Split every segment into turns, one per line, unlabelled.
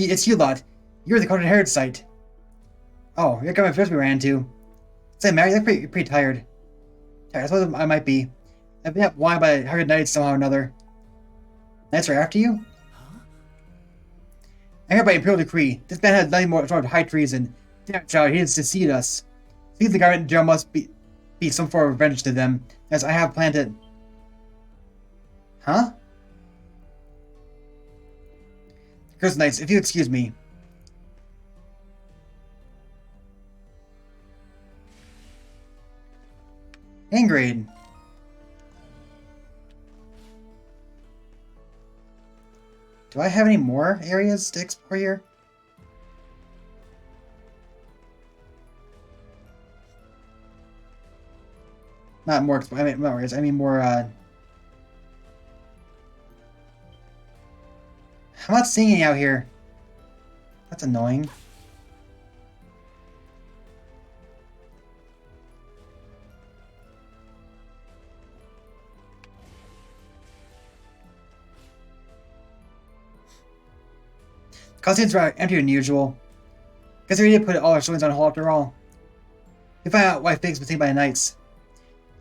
It's you lot. You're the Coded Heritage site. Oh, you're coming first we ran into. Say, Mary, you're pretty tired. That's what I might be. I've been whined by 100 knights somehow or another. Knights are after you? I heard by Imperial decree. This man has nothing more short of high treason. Damn child, he has deceived us. Seems the government in general must be some form of revenge to them, as I have planned it. Huh? Cursed Knights, if you excuse me. Ingrade. Do I have any more areas to explore here? Not more, I mean, not areas, I mean more, I'm not seeing any out here. That's annoying. Costumes are emptier than usual. Guess we did put all our showings on hold after all. We find out why Fig's been taken by the Knights.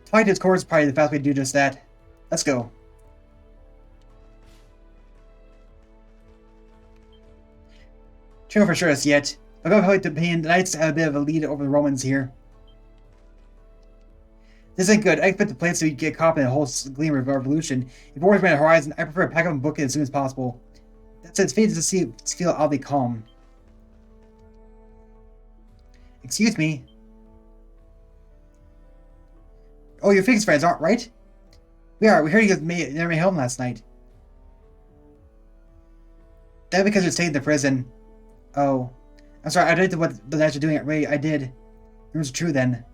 Talking to his court is probably the fast way to do just that. Let's go. Don't know for sure as yet, but I've got the Knights have a bit of a lead over the Romans here. This ain't good. I expect the place to get caught in a whole gleam of revolution. If wars on the horizon, I prefer to pack up and book it as soon as possible. That said, it's faded to feel oddly calm. Excuse me. Oh, your Fig's friends aren't right? We are. We heard you guys made home last night. That because you're taken to prison. Oh. I'm sorry, I did what the Knights are doing at Ray. I did. It was true then.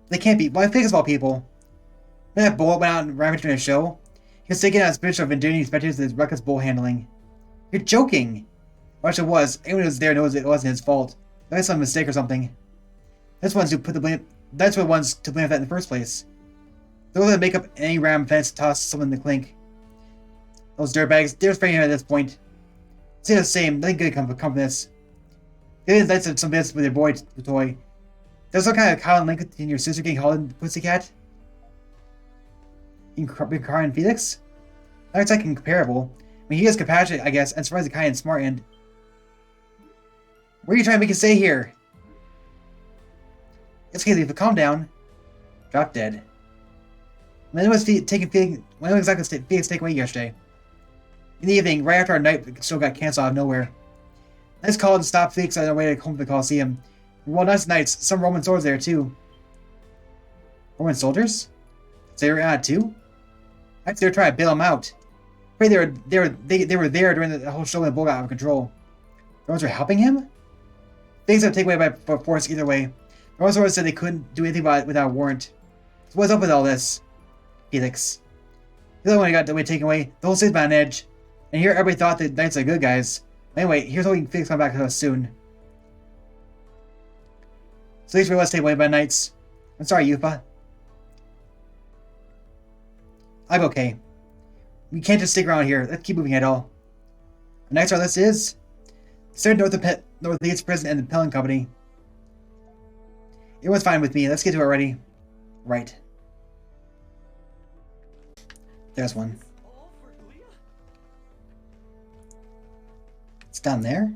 They can't be. Why Figs of all people? When that bull went out and ravaged during a show, he was taken out of spiritual of endearing spectators with his reckless bull handling. You're joking! Well, it was. Anyone who was there knows it wasn't his fault. That was some mistake or something. That's ones who put the blame. That's what ones to blame for that in the first place. Those that make up any ram fence to toss someone in the clink. Those dirtbags, they're afraid him at this point. Say the same. Nothing good come from this. They Knights have some business with their boy toy. There's some kind of common link in your sister getting hauled in Pussycat? In Car and Felix? That's like incomparable. I mean, he is compassionate, I guess, and surprisingly kind and smart, and... What are you trying to make us say here? It's okay, Leaf, calm down. Drop dead. When was exactly Felix taken away yesterday? In the evening, right after our night show got canceled out of nowhere. Nice call to stop Felix on their way home to the Coliseum. Well, nice nights. Some Roman soldiers there too. Roman soldiers? So they were out too? Actually, they were trying to bail him out. They were there during the whole show when the bull got out of control. The ones were helping him? Things got taken away by force either way. The Roman soldiers said they couldn't do anything about it without a warrant. So what's up with all this? Felix. The other one got taken away. The whole city's on edge. And here everybody thought the Knights are good guys. Anyway, here's hoping Felix come back to us soon. So at least we was taken away by Knights. I'm sorry, Yupa. I'm okay. We can't just stick around here. Let's keep moving at all. The next on our list is Third Northeast Prison and the Pelling Company. It was fine with me. Let's get to it already. Right. There's one. It's down there?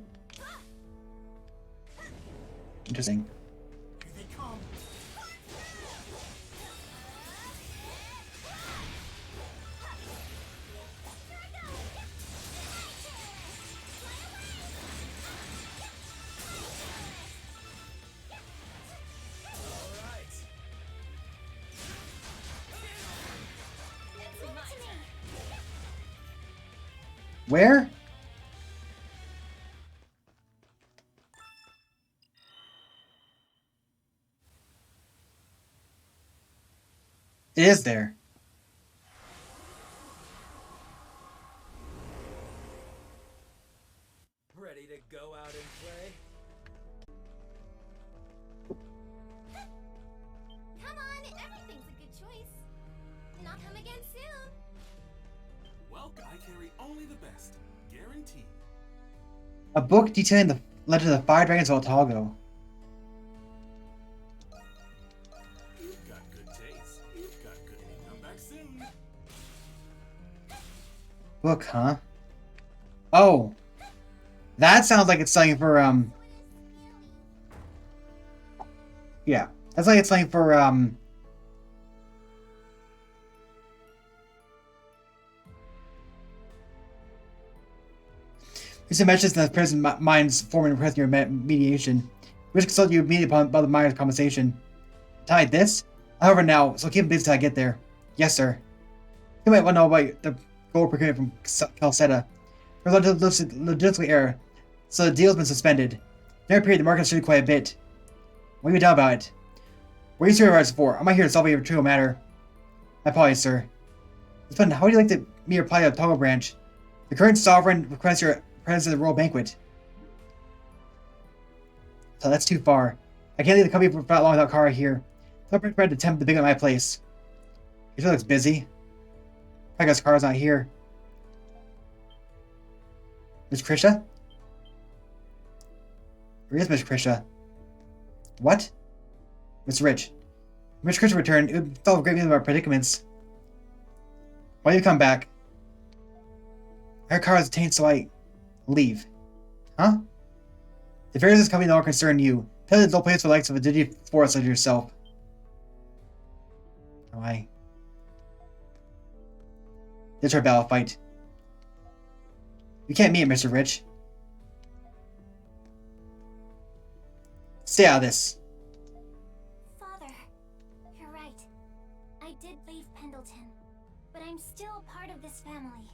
Interesting. Where? It is there.
Ready to go out and play?
Come on, everything's a good choice. And I'll come again soon.
Well, I carry only the best. Guaranteed.
A book detailing the legend of the Fire Dragons of Otago.
You've got good taste. You've got good. Come back soon.
Book, huh? Oh. That sounds like it's something for, yeah. That's like it's something for, This mentions that the prison minds forming a prisoner mediation. We should consult you immediately about the miner's compensation. Tied this? However, now, so keep him busy till I get there. Yes, sir. You might want to know about the gold procurement from Calcetta. There's a logistical error, so the deal's been suspended. During a period, the market has shifted quite a bit. What are you doubt about it? What are you supervisors for? I'm not here to solve your trivial matter. I apologize, sir. But how would you like to meet your reply to the Toggle branch? The current sovereign requests your presence at the royal banquet. So that's too far. I can't leave the company for that long without Kara here. Tell Prince Brad to attempt the big at my place. He sure looks busy. I guess Kara's not here. Miss Krisha? Where is Miss Krisha? What? Miss Rich. Miss Krisha returned. It would solve great news of our predicaments. Why do you come back? I heard Kara's detained, so I leave. Huh? The affairs of this company don't concern you. Tell there's no place for the likes of a Digiforce such as yourself. Why? This is our battle fight. You can't meet it, Mr. Rich. Stay out of this.
Father, you're right. I did leave Pendleton, but I'm still a part of this family.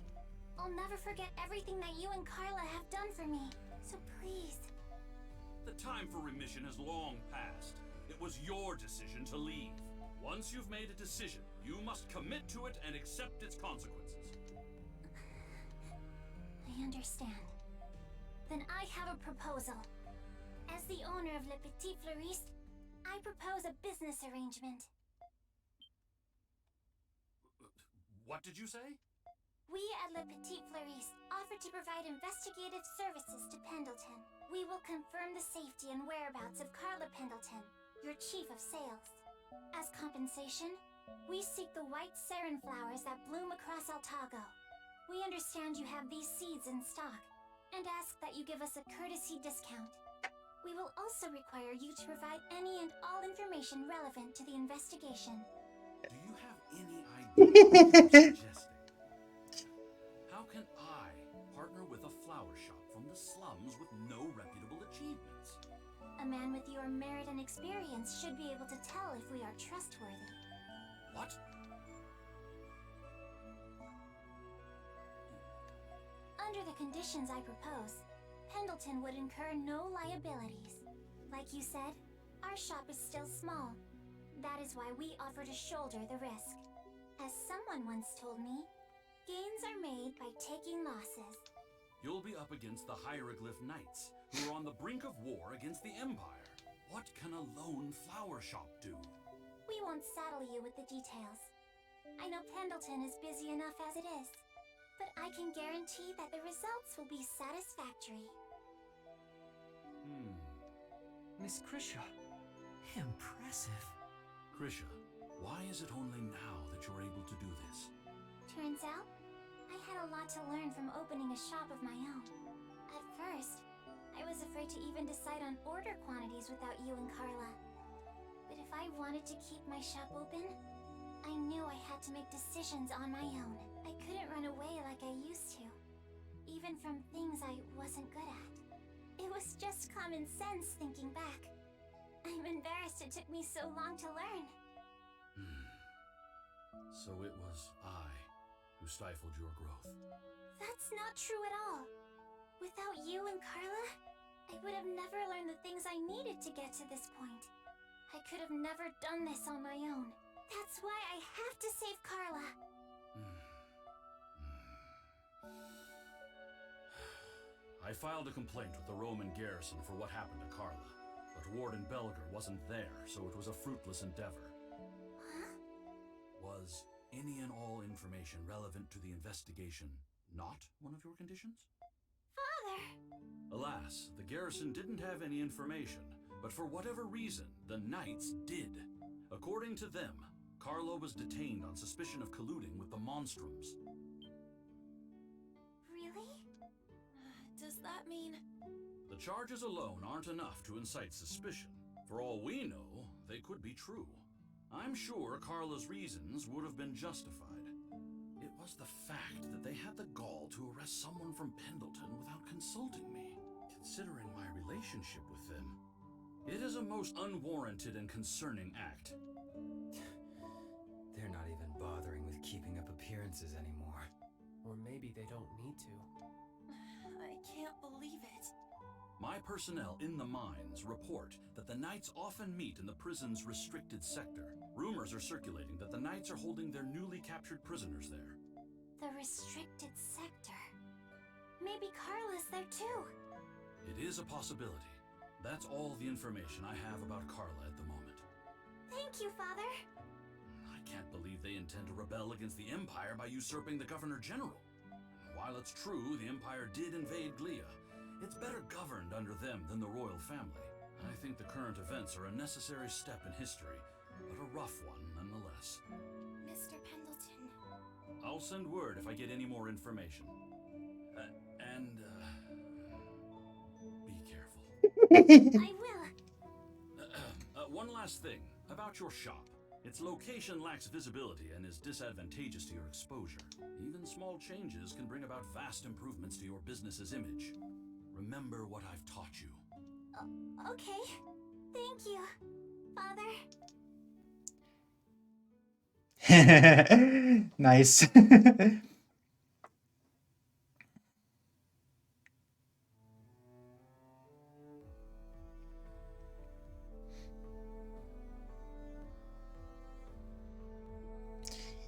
I'll never forget everything that you and Carla have done for me. So please.
The time for remission has long passed. It was your decision to leave. Once you've made a decision, you must commit to it and accept its consequences.
I understand. Then I have a proposal. As the owner of Le Petit Fleuriste, I propose a business arrangement.
What did you say?
We at Le Petit Fleuriste offer to provide investigative services to Pendleton. We will confirm the safety and whereabouts of Carla Pendleton, your chief of sales. As compensation, we seek the white sarin flowers that bloom across Otago. We understand you have these seeds in stock, and ask that you give us a courtesy discount. We will also require you to provide any and all information relevant to the investigation.
Do you have any idea what you're suggesting? How can I partner with a flower shop from the slums with no reputable achievements?
A man with your merit and experience should be able to tell if we are trustworthy.
What?
Under the conditions I propose, Pendleton would incur no liabilities. Like you said, our shop is still small. That is why we offer to shoulder the risk. As someone once told me, gains are made by taking losses.
You'll be up against the Hieroglyph Knights, who are on the brink of war against the Empire. What can a lone flower shop do?
We won't saddle you with the details. I know Pendleton is busy enough as it is, but I can guarantee that the results will be satisfactory.
Miss Krisha, impressive.
Krisha, why is it only now that you're able to do this?
Turns out, I had a lot to learn from opening a shop of my own. At first, I was afraid to even decide on order quantities without you and Carla. But if I wanted to keep my shop open, I knew I had to make decisions on my own. I couldn't run away like I used to, even from things I wasn't good at. It was just common sense thinking back. I'm embarrassed it took me so long to learn.
So it was I who stifled your growth.
That's not true at all. Without you and Carla, I would have never learned the things I needed to get to this point. I could have never done this on my own. That's why I have to save Carla.
I filed a complaint with the Roman garrison for what happened to Carla, but Warden Belger wasn't there, so it was a fruitless endeavor.
Huh?
Was any and all information relevant to the investigation not one of your conditions?
Father!
Alas, the garrison didn't have any information, but for whatever reason, the knights did. According to them, Carla was detained on suspicion of colluding with the Monstroms.
Really? Does that mean...
The charges alone aren't enough to incite suspicion. For all we know, they could be true. I'm sure Carla's reasons would have been justified. It was the fact that they had the gall to arrest someone from Pendleton without consulting me. Considering my relationship with them, it is a most unwarranted and concerning act.
They're not even bothering with keeping up appearances anymore. Or maybe they don't need to.
I can't believe it.
My personnel in the mines report that the Knights often meet in the prison's restricted sector. Rumors are circulating that the Knights are holding their newly captured prisoners there.
The restricted sector. Maybe Carla's there too.
It is a possibility. That's all the information I have about Carla at the moment.
Thank you, Father.
I can't believe they intend to rebel against the Empire by usurping the Governor General. While it's true the Empire did invade Glia, it's better governed under them than the royal family. I think the current events are a necessary step in history, but a rough one nonetheless.
Mr. Pendleton.
I'll send word if I get any more information. Be careful.
I will.
One last thing about your shop. Its location lacks visibility and is disadvantageous to your exposure. Even small changes can bring about vast improvements to your business's image. Remember what I've taught you.
Okay. Thank you, Father.
Nice.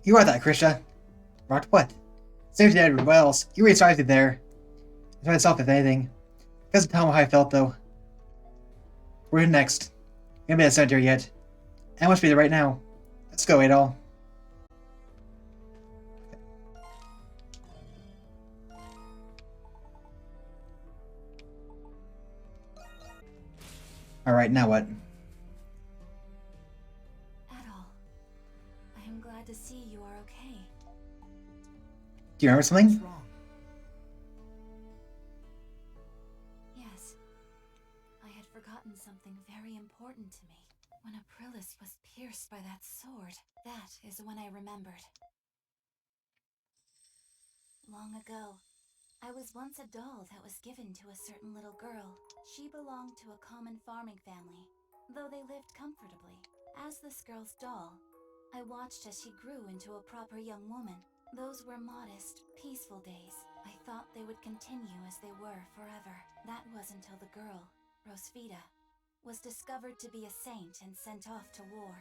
You are that, Krisha. Rocked what? Safety Edward, what else? You really started there. It's myself, if anything. Doesn't tell me how I felt, though. We're next. We haven't been at the cemetery yet. I must be there right now. Let's go, Adol. Alright, now what?
Adol, I am glad to see you are okay.
Do you remember something?
What's wrong?
Yes. I had forgotten something very important to me. When Aprilis was pierced by that sword, that is when I remembered. Long ago, I was once a doll that was given to a certain little girl. She belonged to a common farming family, though they lived comfortably. As this girl's doll, I watched as she grew into a proper young woman. Those were modest, peaceful days. I thought they would continue as they were forever. That was until the girl, Rosvita, was discovered to be a saint and sent off to war.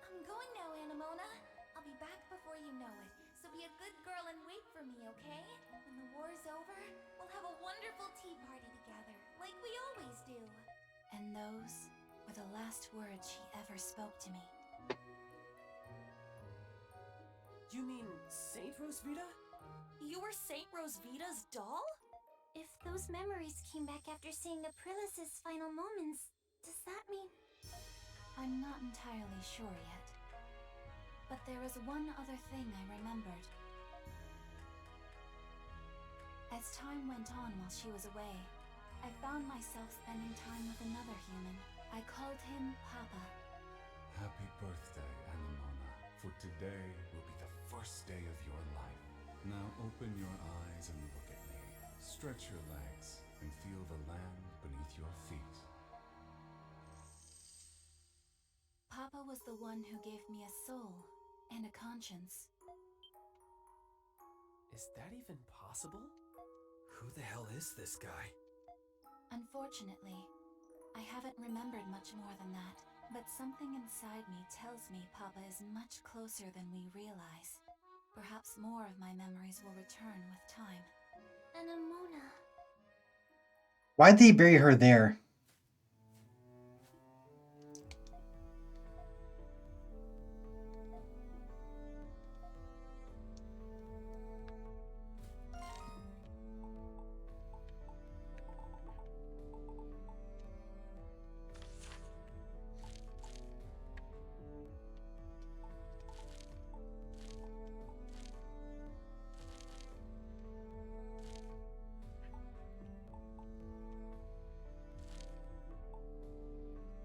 I'm going now, Anemona. I'll be back before you know it, so be a good girl and wait for me, okay? When the war's over, we'll have a wonderful tea party together, like we always do. And those were the last words she ever spoke to me.
You mean Saint Rosvita?
You were Saint Rosvita's doll? If those memories came back after seeing Aprilis' final moments, does that mean... I'm not entirely sure yet. But there is one other thing I remembered. As time went on while she was away, I found myself spending time with another human. I called him Papa.
Happy birthday, Anemona, for today will be the first day of your life. Now open your eyes and look at me. Stretch your legs and feel the land beneath your feet.
Papa was the one who gave me a soul and a conscience.
Is that even possible? Who the hell is this guy?
Unfortunately, I haven't remembered much more than that, but something inside me tells me Papa is much closer than we realize. Perhaps more of my memories will return with time. Anemona.
Why'd they bury her there?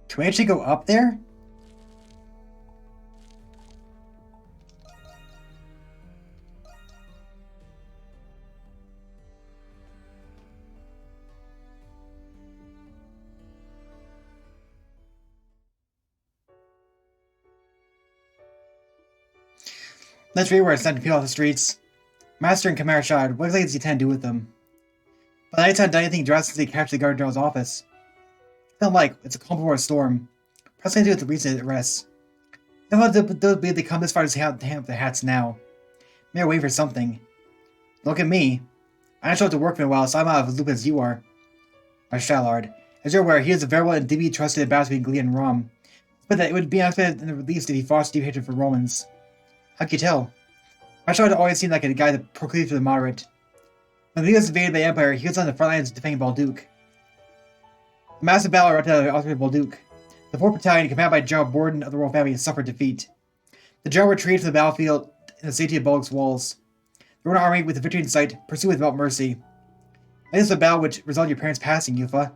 Can we actually go up there? Let's read where it's time to peel off the streets. Master and Khmer Shad, what exactly does he intend to do with them? But I hadn't done anything drastically to capture the Guard General's office. I felt like it's a calm before a storm. Perhaps I do with the recent arrests. I thought they come this far to hang up their hats now. Maybe wait for something. Look at me. I haven't showed up to work in a while, so I'm out of loop as you are. My Shallard. As you're aware, he is a very well and deeply trusted ambassador between Glee and Rom. But that it would be unexpected in the least if he fought deep hatred for Romans. How can you tell? My Shallard always seemed like a guy that proclaimed for the moderate. When Glee was invaded by the Empire, he was on the front lines defending Balduq. A massive battle erupted out of the Austrian Balduq. The 4th Battalion, commanded by General Borden of the royal family, suffered defeat. The general retreated from the battlefield in the safety of Balduq's walls. The Roman army, with the victory in sight, pursued without mercy. This is a battle which resulted in your parents passing, Yufa.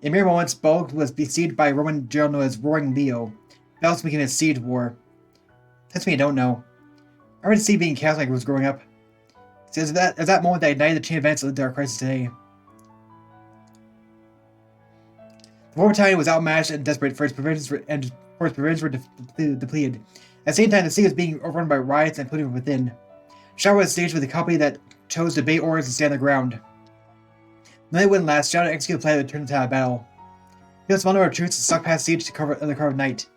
In mere moments, Balduq was besieged by a Roman general known as Roaring Leo. The battle became a siege war. That's me, I don't know. I remember the sea being cast when I was growing up. It was at that moment that ignited the chain of events that led to our crisis today. The 4th Battalion was outmatched and desperate, for its provisions were depleted. At the same time, the city was being overrun by riots and pollution from within. Shadow was staged with a company that chose to obey orders and stand their ground. When it wouldn't last, Shadow executed a plan that turned into a battle. He had a small number of troops that stuck past siege under cover of night.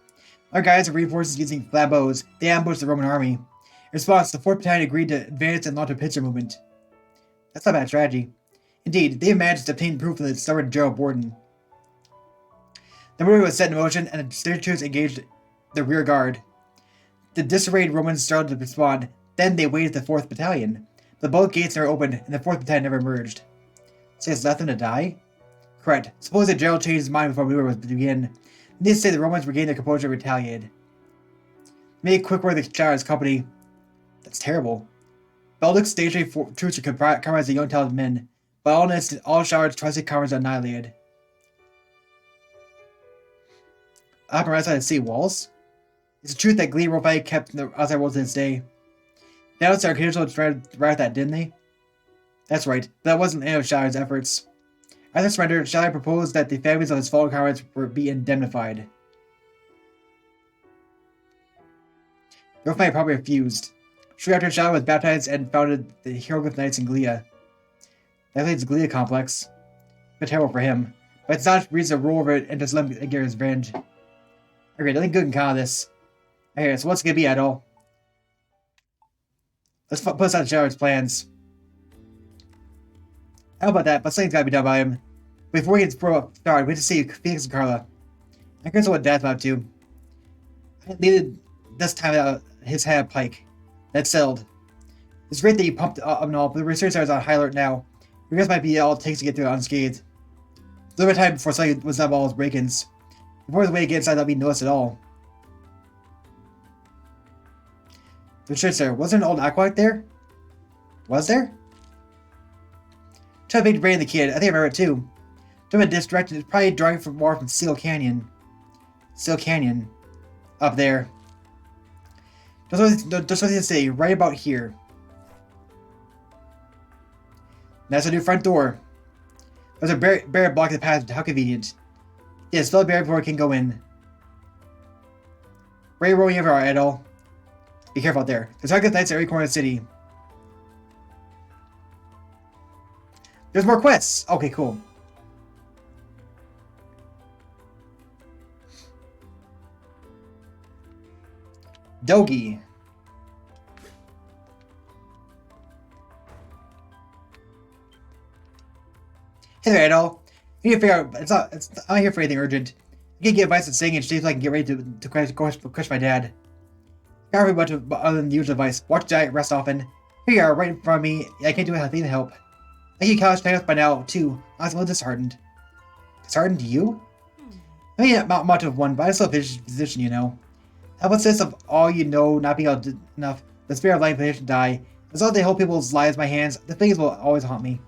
Our guys and reinforcements using flambeaux, they ambushed the Roman army. In response, the 4th Battalion agreed to advance and launch a pincer movement. That's not a bad strategy. Indeed, they managed to obtain proof from the stubborn General Borden. The movement was set in motion, and the stage troops engaged the rear guard. The disarrayed Romans started to respond. Then they waited the 4th Battalion. But both gates never opened, and the 4th Battalion never emerged. So it's left them to die? Correct. Suppose the general changed his mind before the maneuver was to begin. Needless to say, the Romans regained their composure and retaliated. Made a quick work of the Shallard's company. That's terrible. Balduq's stage-ready troops are comprised of young talented men, but all Shallard's trusted comrades are annihilated. Up and right outside the city walls? It's the truth that Glee and Ropai kept in the outside world to this day. They announced our occasional right that, didn't they? That's right, but that wasn't any of Shallard's efforts. After surrender, Shallard proposed that the families of his fallen comrades be indemnified. The Ropai probably refused. Shortly after, Shallard was baptized and founded the Hieroglyph Knights in Glia. That leads to Glia complex. But terrible for him. But it's not reason to roll over it and just let him get his revenge. Okay, nothing good can come out of this. Okay, so what's it gonna be at all? Let's put aside Shallard's plans. How about that? But something's gotta be done by him. Before we get started, we have to see Felix and Carla. I'm curious what Dad's about to. I needed this time out his head of Pike. That's settled. It's great that you pumped up and all, but the research is on high alert now. Your guess might be all it takes to get through it unscathed. A little bit of time before something was up all his break-ins. Before there's a way to get inside without being noticed at all. The church there. Was there an old aqueduct there? Was there? Try to make brain the kid. I think I remember it too. Don't this direction. It's probably drawing from more from Seal Canyon. Seal Canyon. Up there. Just what to say, right about here. That's a new front door. There's a barrier blocking the passage. How convenient. Yes, fill the barrier before we can go in. Ray rolling ever are, Edel. Be careful out there. There's Hieroglyph Knights at every corner of the city. There's more quests! Okay, cool. Dogi. Hey there, Edel. You need to figure out, I'm not here for anything urgent. I can get advice on saying and see if I can get ready to crush my dad. I can't really much other than the usual advice. Watch diet, rest often. Here you are, right in front of me. I can't do anything to help. I think you college us by now, too. I was a little disheartened. Disheartened to you? I mean, not much of one, but I still have a position, you know. How about this of all you know not being enough, the spirit of lying position die. As long as they hold people's lives in my hands, the things will always haunt me.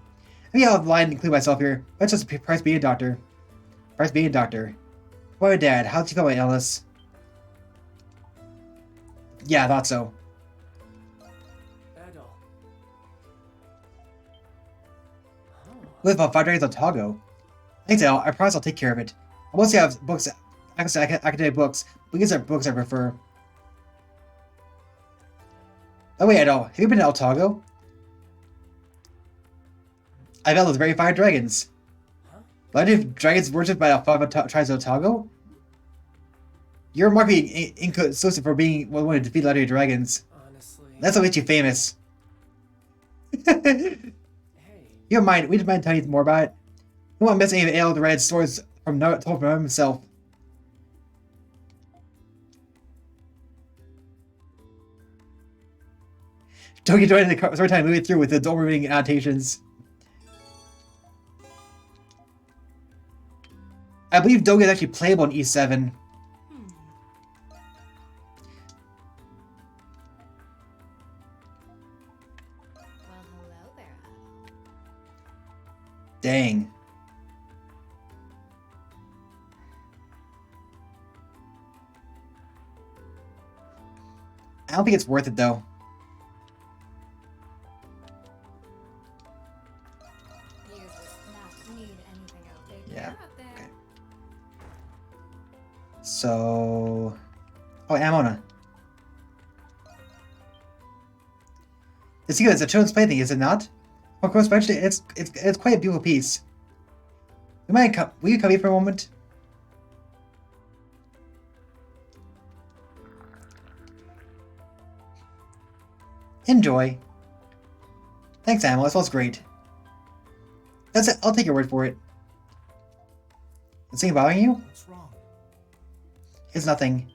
I mean, I'll lie and include myself here, but it's just a price being a doctor. First being a doctor. Boy, Dad, how'd you feel about Ellis? Yeah, I thought so.
Adol.
Live about 5 dragons on Togo. Thanks, Al. I promise I'll take care of it. I mostly have books, academic books, but these are books I prefer. Oh wait, Adol, have you been to El Togo? I've held those very 5 dragons.
Huh?
Legendary dragons worshipped by the 5 tribes of Togo? You're remarkably inclusive for being one to defeat legendary dragons.
Honestly.
That's what makes you famous.
Hey.
You don't mind, we didn't mind telling you more about it. We won't miss any of Ale the Red stories told from himself. Don't join the storytime movie through with its overreading annotations. I believe Doga is actually playable in Ys VII.
Well, hello there, Adol.
Dang. I don't think it's worth it though.
You just not need anything I'll take
Yeah,
care of there.
okay. So... Oh, Amona. It's good. It's a children's plaything, is it not? Of course, actually, it's quite a beautiful piece. Will you come here for a moment? Enjoy. Thanks, Amona. That smells great. That's it. I'll take your word for it. Is anything bothering you?
What's wrong?
It's nothing.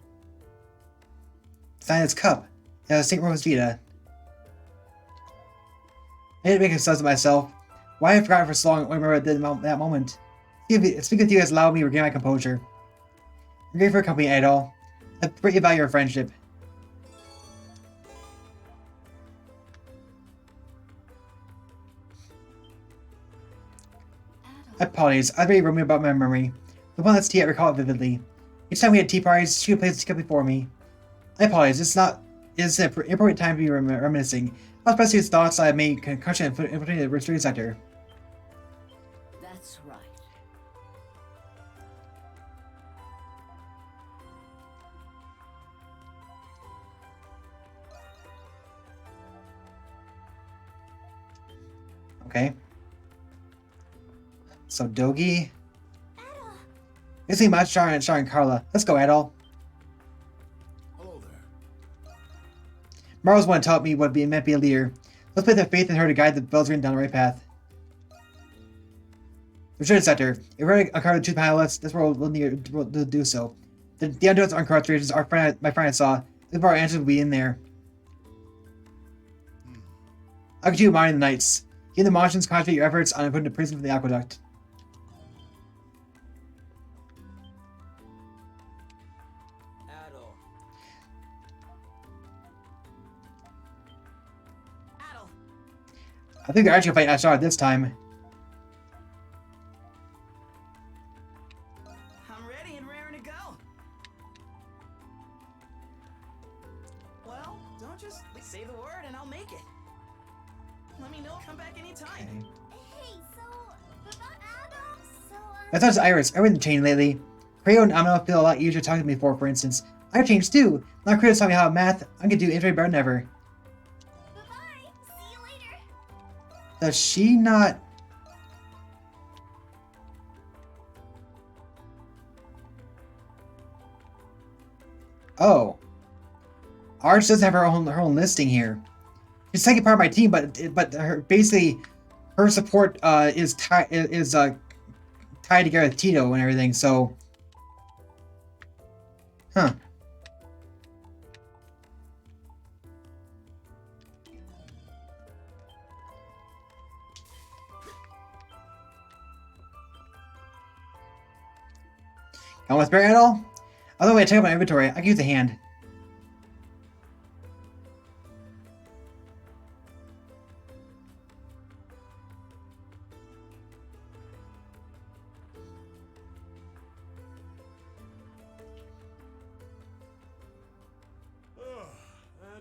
It's not in its cup. It has St. Rose Vita. I didn't make a sense of myself. Why I forgot for so long, I remember that moment. Speaking with you has allowed me to regain my composure. I'm grateful for your company, Adol. I greatly value your friendship.
Adol.
Apologies, I very remiss about my memory. The one that's tea, I recall it vividly. Each time we had tea parties, she would place the cup before me. I apologize, it's an appropriate time to be reminiscing. I was pressing his thoughts I made concussion and infiltrating the restricted sector.
That's right.
Okay. So Dogi.
Adol.
It's me, Matt, Shar, and Carla. Let's go, Adol.
Hello there.
Marlo's one taught me what it meant to be a leader. Let's put the faith in her to guide the Belzerian down the right path. Restricted sector. If we're uncover the two panelists, that's where we'll need to do so. The undoings are incarcerations my friend saw. If our answers will be in there. I'll continue mining the Knights. You and the Martians concentrate your efforts on putting the prison from the aqueduct.
Adol. Adol.
I think they're actually gonna fight Ashar this time.
I'm ready and raring to go. Well, don't just say the word and I'll make it. Let me know. Come back anytime.
Okay.
Hey, so about Adol. So
I thought it was Iris. Everything changed lately. Creo and Amino feel a lot easier talking to me for instance. I've changed too. Now Creo's telling me how math, I can do intro better than ever.
bye-bye. See you later.
Does she not... Oh. Arch doesn't have her own listing here. She's taking part of my team, but her basically her support is tied together with Tito and everything. So, huh? I want to spare at all? Other way to check out my inventory, I can use a hand.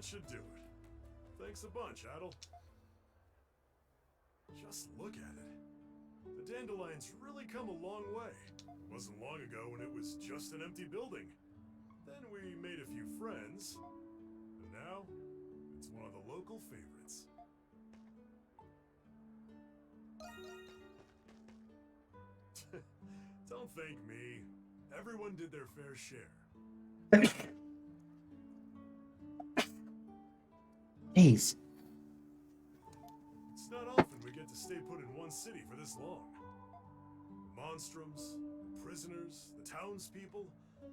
That should do it. Thanks a bunch, Adel. Just look at it. The Dandelion's really come a long way. It wasn't long ago when it was just an empty building. Then we made a few friends, and now it's one of the local favorites. Don't thank me. Everyone did their fair share.
Jeez.
It's not often we get to stay put in one city for this long. The Monstroms, the prisoners, the townspeople, a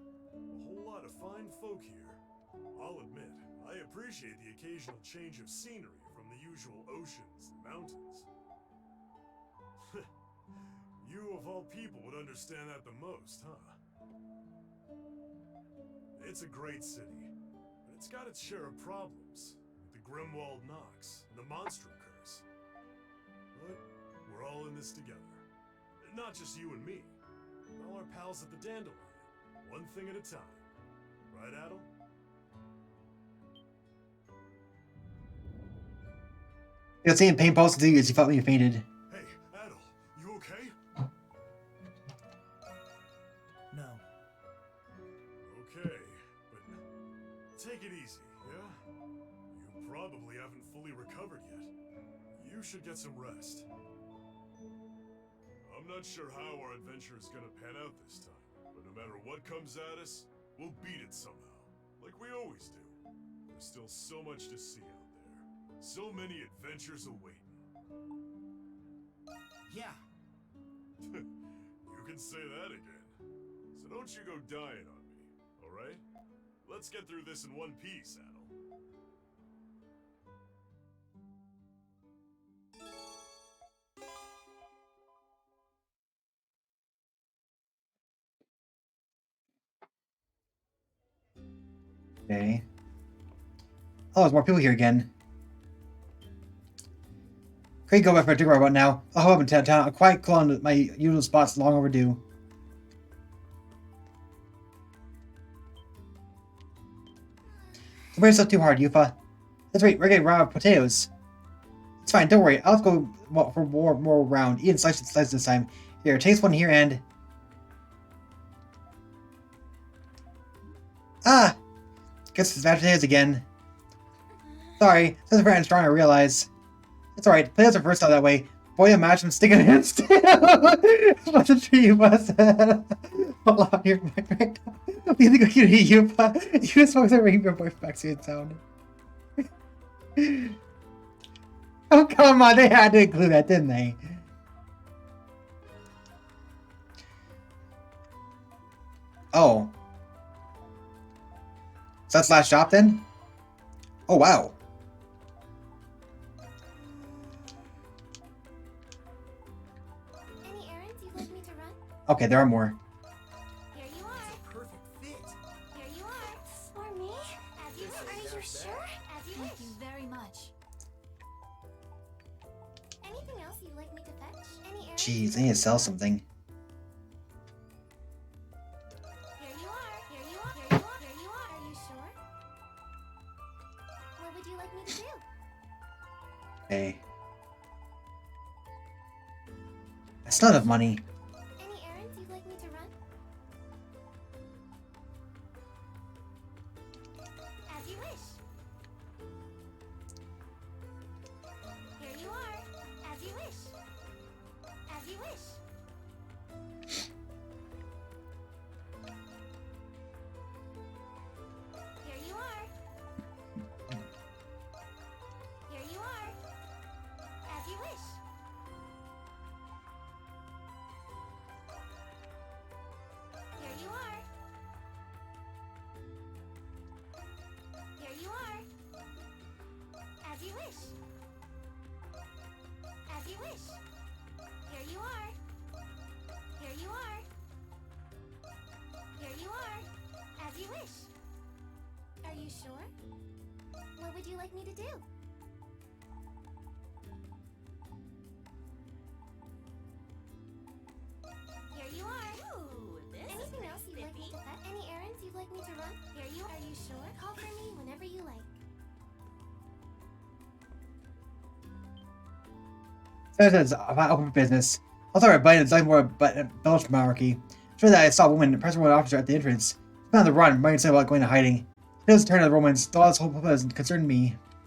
whole lot of fine folk here. I'll admit, I appreciate the occasional change of scenery from the usual oceans and mountains. You of all people would understand that the most, huh? It's a great city, but it's got its share of problems. The Grimwald Knox, and the Monstrum Curse. But we're all in this together. Not just you and me. All our pals at the Dandelion. One thing at a time. Right, Adel?
You'll see in pain pulse to you as you felt when you fainted.
Hey, Adel, you okay?
No.
Okay, but take it easy, yeah? You probably haven't fully recovered yet. You should get some rest. I'm not sure how our adventure is gonna pan out this time, but no matter what comes at us, we'll beat it somehow, like we always do. There's still so much to see out there. So many adventures awaiting.
Yeah.
You can say that again. So don't you go dying on me, alright? Let's get through this in one piece, Adel.
Okay. Oh, there's more people here again. Great go back for a drink right about now. I'll hop up in town. A quiet cool on my usual spots, long overdue. Don't worry yourself too hard, Yufa. That's right, we're getting raw potatoes. It's fine, don't worry. I'll go for more round. Eat slices this time. Here, taste one here and... Ah! Guess it's mashed potatoes again. Sorry, this is very strong, I realize. It's alright, potatoes are versatile that way. Boy, imagine sticking it in still. What a tree you must have. Hold on, you're back right now. You think I can hear you, but you just supposed to ring your boyfriend back to your sound. Oh, come on, they had to include that, didn't they? Oh. So that's last shop then? Oh, wow.
Any errands you'd like me to run?
Okay, there are more.
Here you are.
It's a perfect fit.
Here you are. For me? As you wish. Are you sure? As you wish.
Thank you very much.
Anything else you'd like me to fetch? Any errands?
Jeez, I need to sell something.
Here you are. Here you are. Here you are. Here you are. Are you sure? What would you like me to do?
Okay. That's not enough money.
Any errands you'd like me to run? As you wish. Here you are. As you wish. As you wish. Here you are. Here you are. As you wish. Here you are. Here you are. As you wish. As you wish. Here you are. Here you are. Here you are. As you wish. Are you sure? What would you like me to do? Here you are.
Ooh, this
Anything else you'd like me to fetch? Any errands you'd like me to run? Here you are. You sure? Call for me whenever you like.
It's about open business. I'll start by learning more about Belgian monarchy. Sure that I saw a woman, press Roman officer at the entrance. She's on the run, might say about going to hiding. She doesn't turn to the Romans, though this whole doesn't concern me.